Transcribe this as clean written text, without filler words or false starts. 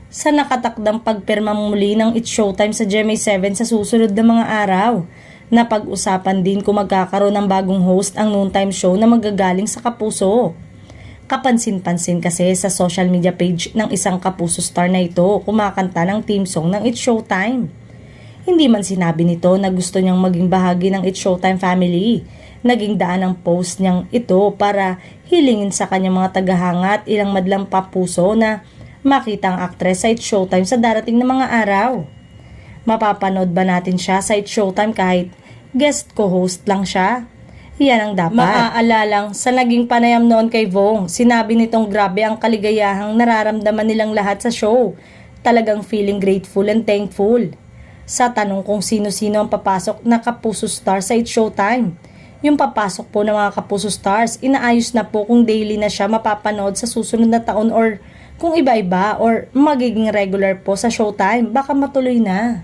sa nakatakdang pagpirma muli ng It's Showtime sa GMA7 sa susunod na mga araw. Napag-usapan din kung magkakaroon ng bagong host ang noontime show na magagaling sa Kapuso. Kapansin-pansin kasi sa social media page ng isang Kapuso star na ito kumakanta ng theme song ng It's Showtime. Hindi man sinabi nito na gusto niyang maging bahagi ng It's Showtime family. Naging daan ang post niyang ito para hilingin sa kanyang mga tagahanga at ilang madlang Kapuso na makita ang aktres sa It's Showtime sa darating na mga araw. Mapapanood ba natin siya sa It's Showtime kahit guest co-host lang siya? Yan ang dapat. Maaalalang sa naging panayam noon kay Vong, sinabi nitong grabe ang kaligayahang nararamdaman nilang lahat sa show. Talagang feeling grateful and thankful. Sa tanong kung sino-sino ang papasok na Kapuso star sa It's Showtime, yung papasok po ng mga Kapuso stars, inaayos na po kung daily na siya mapapanood sa susunod na taon or kung iba-iba or magiging regular po sa Showtime, baka matuloy na.